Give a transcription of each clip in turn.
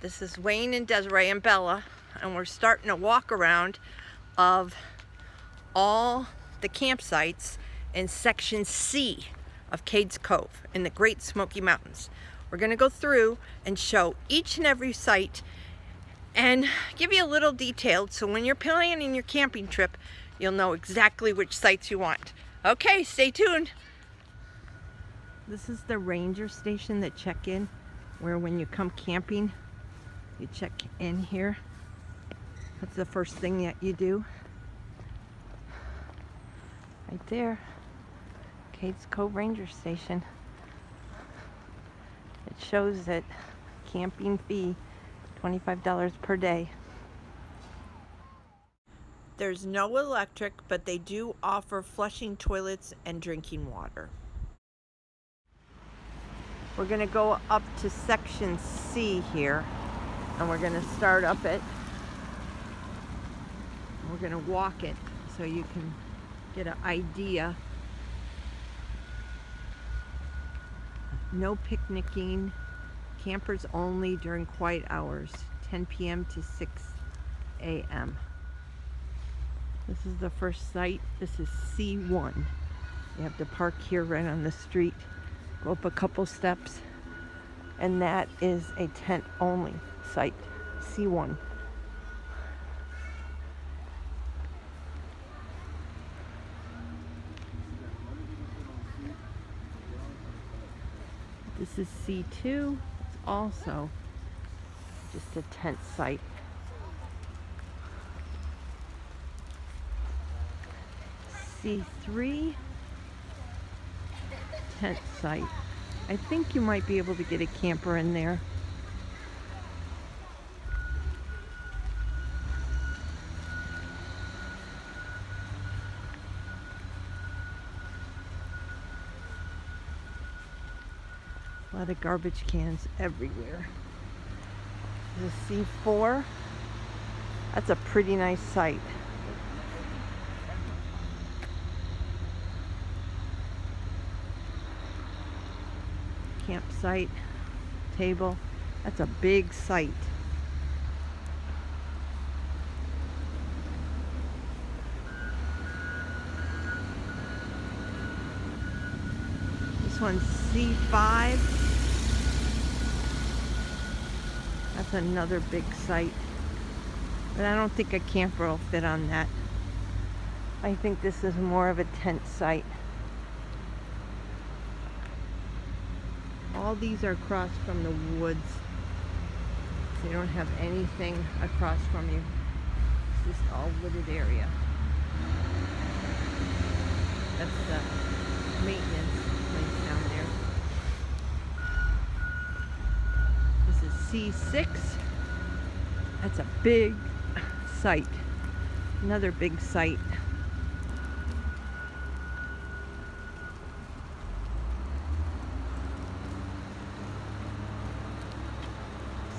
This is Wayne and Desiree and Bella, and we're starting a walk around of all the campsites in Section C of Cades Cove in the Great Smoky Mountains. We're going to go through and show each and every site and give you a little detailed so when you're planning your camping trip, you'll know exactly which sites you want. Okay, stay tuned. This is the ranger station that check-in, where when you come camping, you check in here. That's the first thing that you do. Right there, Cades Cove Ranger Station. It shows that camping fee, $25 per day. There's no electric, but they do offer flushing toilets and drinking water. We're gonna go up to Section C here, and we're gonna start up it. We're gonna walk it so you can get an idea. No picnicking, campers only during quiet hours, 10 p.m. to 6 a.m. This is the first site. This is C1. You have to park here right on the street, go up a couple steps, and that is a tent only site, C1. This is C2. It's also just a tent site. C3, tent site. I think you might be able to get a camper in there. A lot of garbage cans everywhere. This is C4. That's a pretty nice site. Campsite, table. That's a big site. This one's C5. That's another big site. But I don't think a camper will fit on that. I think this is more of a tent site. All these are across from the woods. So you don't have anything across from you. It's just all wooded area. That's the maintenance place down there. This is C6. That's a big site. Another big site.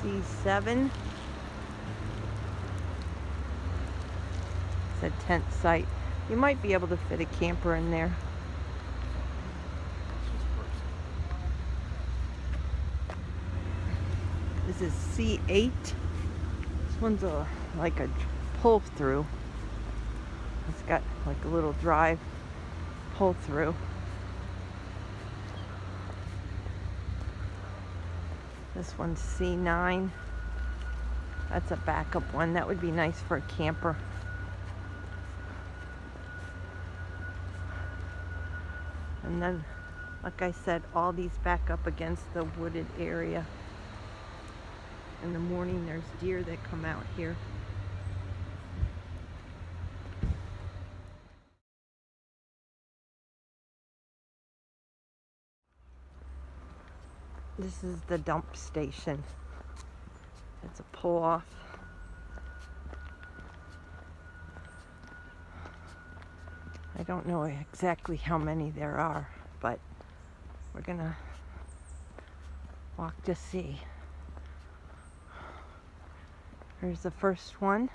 C7. It's a tent site. You might be able to fit a camper in there. This is C8. This one's like a pull through. It's got like a little drive pull through. This one's C9. That's a backup one. That would be nice for a camper. And then, like I said, all these back up against the wooded area. In the morning, there's deer that come out here. This is the dump station. It's a pull-off. I don't know exactly how many there are, but we're gonna walk to see. Here's the first one.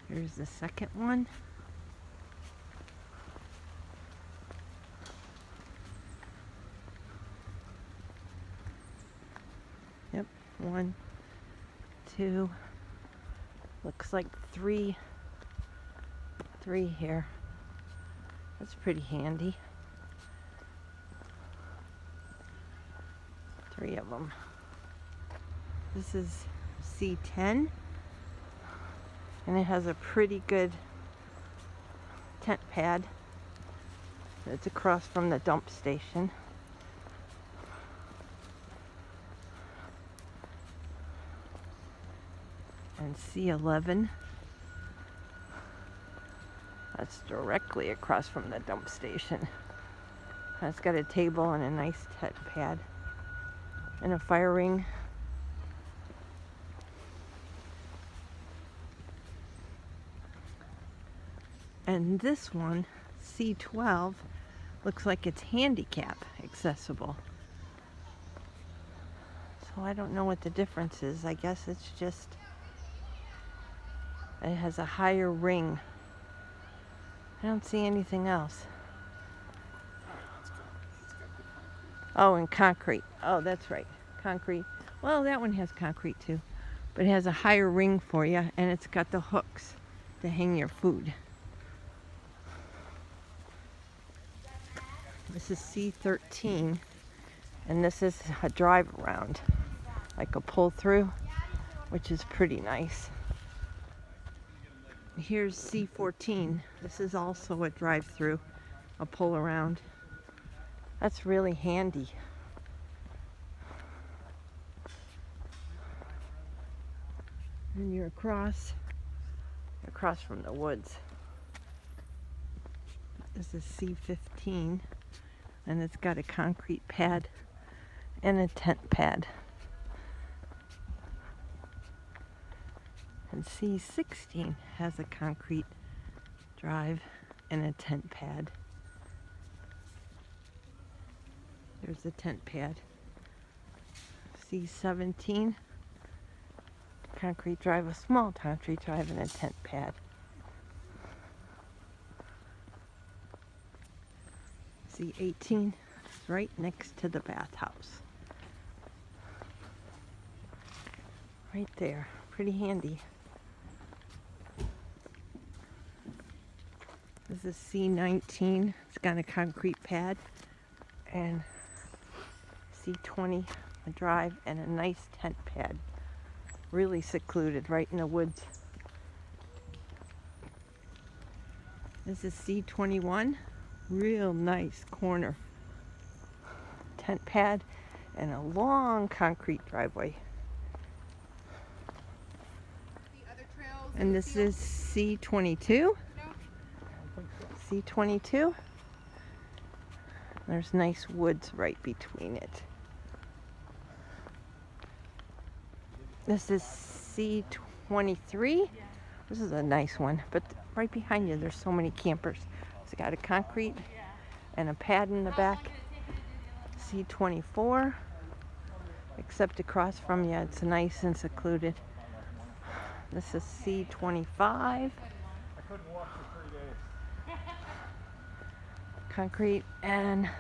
Here's the second one. Yep, 1, 2, looks like three here. That's pretty handy. 3 of them. This is C10, and it has a pretty good tent pad. It's across from the dump station. And C11, that's directly across from the dump station. It's got a table and a nice tent pad and a fire ring. And this one, C12, looks like it's handicap accessible. So I don't know what the difference is. I guess it's just, it has a higher ring. I don't see anything else. Oh, and concrete. Oh, that's right. Concrete. Well, that one has concrete too. But it has a higher ring for you, and it's got the hooks to hang your food. This is C13, and this is a drive around, like a pull through, which is pretty nice. Here's C14. This is also a drive through, a pull around. That's really handy. And you're across from the woods. This is C15, and it's got a concrete pad and a tent pad. And C16 has a concrete drive and a tent pad. There's the tent pad. C17, concrete drive, a small concrete drive, and a tent pad. C18 is right next to the bathhouse. Right there, pretty handy. This is C19, it's got a concrete pad, and C20, a drive, and a nice tent pad. Really secluded, right in the woods. This is C21, real nice corner. Tent pad and a long concrete driveway. And this is C22. C22. There's nice woods right between it. This is C23. This is a nice one, but right behind you there's so many campers. It's got a concrete and a pad in the back. C24. Except across from you it's nice and secluded. This is C25. I couldn't walk for 3 days. Concrete and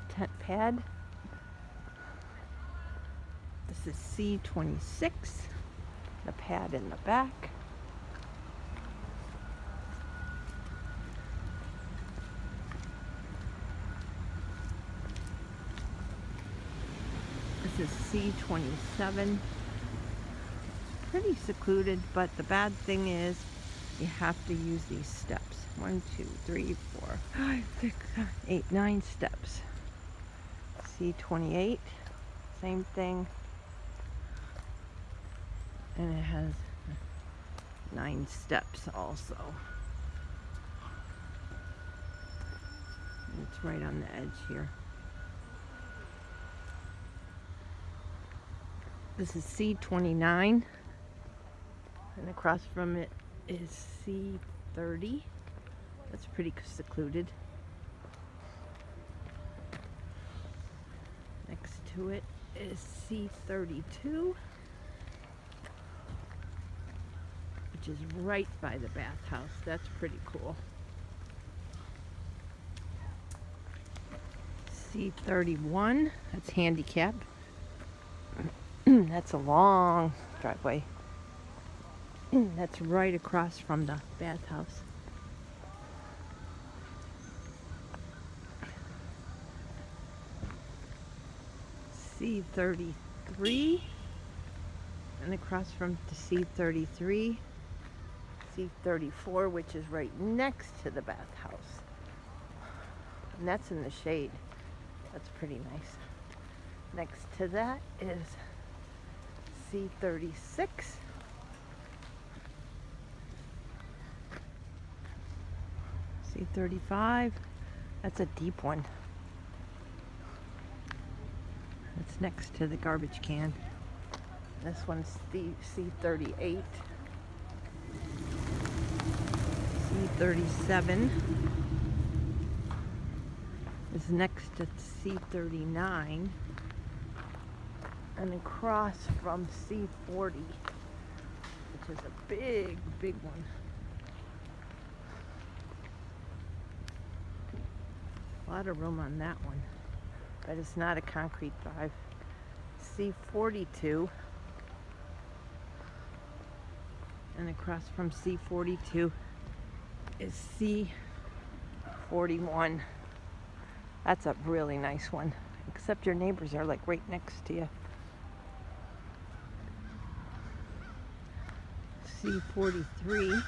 tent pad. This is C26, the pad in the back. This is C27. Pretty secluded, but the bad thing is you have to use these steps. 1, 2, 3, 4, 5, 6, 7, 8, 9 steps. C28, same thing. And it has 9 steps also. And it's right on the edge here. This is C29. And across from it is C30. That's pretty secluded. Next to it is C32, which which is right by the bathhouse. That's pretty cool. C31, that's handicap. That's a long driveway. That's right across from the bathhouse. C33, and across from the C33, C34, which is right next to the bathhouse. And that's in the shade. That's pretty nice. Next to that is C36. C35, that's a deep one. It's next to the garbage can. This one's the C38. C37 is next to C39 and across from C40, which is a big, big one. A lot of room on that one, but it's not a concrete drive. C42, and across from C42 is C41. That's a really nice one, except your neighbors are like right next to you. C43.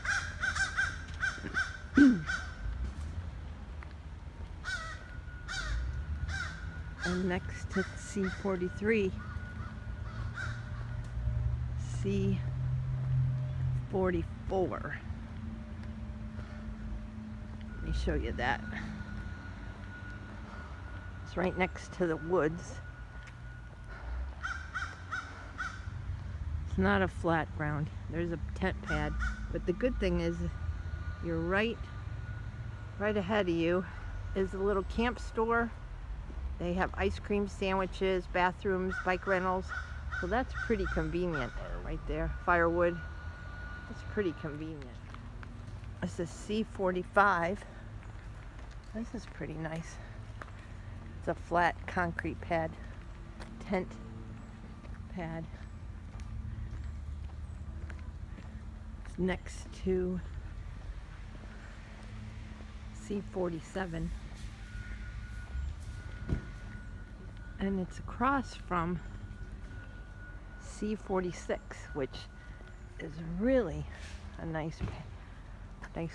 And next to C43, C44. Let me show you that. It's right next to the woods. It's not a flat ground. There's a tent pad, but the good thing is you're right ahead of you is a little camp store. They have ice cream sandwiches, bathrooms, bike rentals. So that's pretty convenient right there. Firewood. That's pretty convenient. This is C45. This is pretty nice. It's a flat concrete pad, tent pad. It's next to C47. And it's across from C46, which is really a nice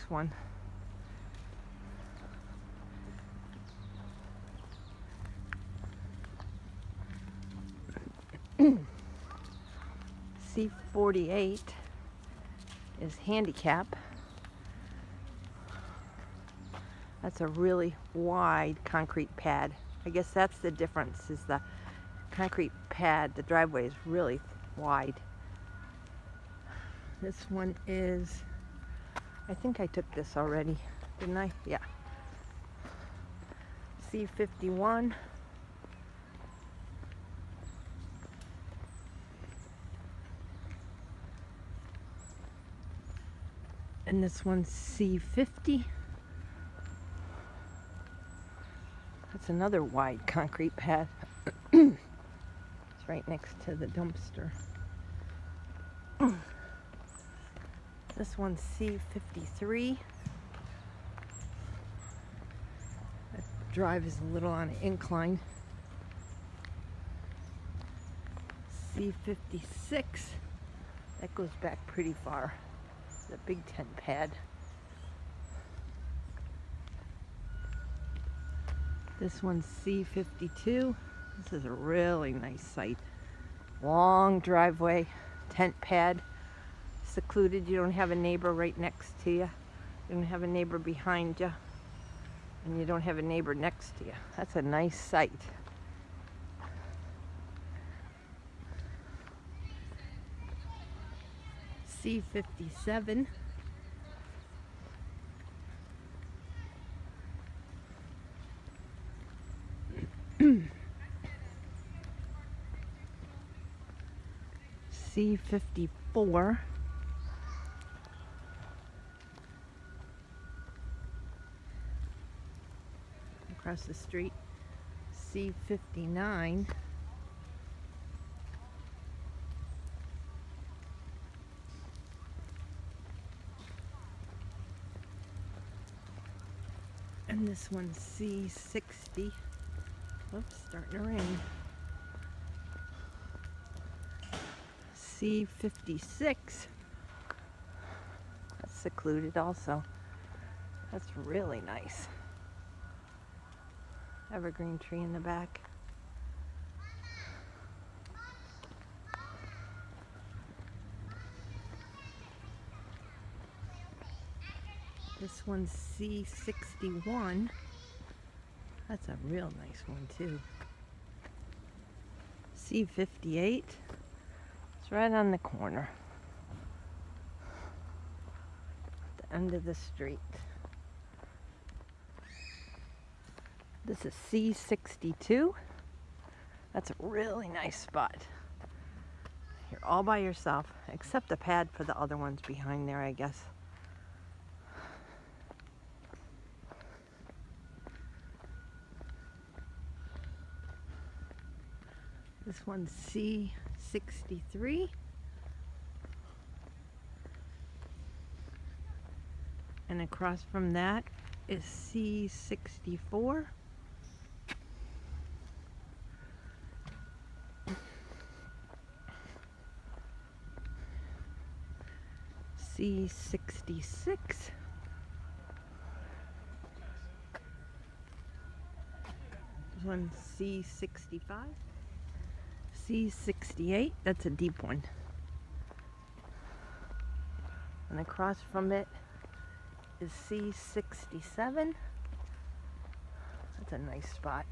one. C48 is handicap. That's a really wide concrete pad. I guess that's the difference, is the concrete pad, the driveway is really wide. This one is, I think I took this already, didn't I? Yeah. C51. And this one's C50. That's another wide concrete pad. It's right next to the dumpster. This one's C53. That drive is a little on an incline. C56. That goes back pretty far. The big tent pad. This one's C52. This is a really nice site. Long driveway, tent pad, secluded. You don't have a neighbor right next to you. You don't have a neighbor behind you. And you don't have a neighbor next to you. That's a nice site. C57. C54. across the street, C59. And this one's C60. Oops, starting to rain. C56. That's secluded also. That's really nice. Evergreen tree in the back. This one's C61. That's a real nice one too. C58. It's right on the corner. At the end of the street. This is C62. That's a really nice spot. You're all by yourself, except the pad for the other ones behind there, I guess. This one's C63. And across from that is C64. C66. This one's C65. C68, that's a deep one. And across from it is C67. That's a nice spot.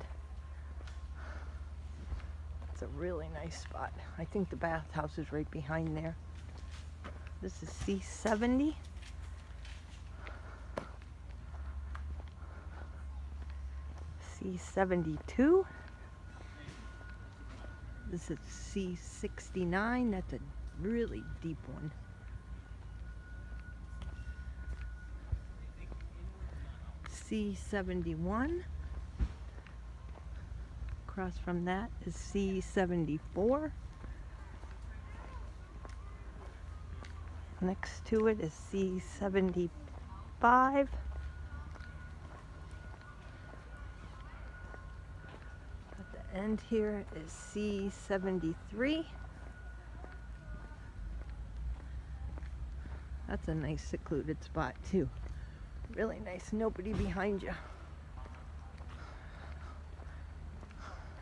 It's a really nice spot. I think the bathhouse is right behind there. This is C70. C72. This is C69. That's a really deep one. C71. Across from that is C74. Next to it is C75. End here is C73. That's a nice secluded spot too. Really nice, nobody behind you.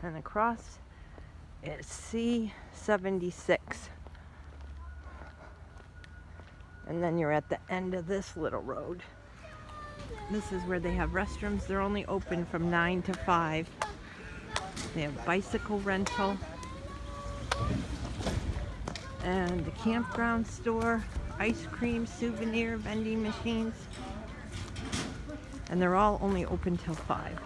And across is C76. And then you're at the end of this little road. This is where they have restrooms. They're only open from 9 to 5. They have bicycle rental and the campground store, ice cream, souvenir vending machines, and they're all only open till 5.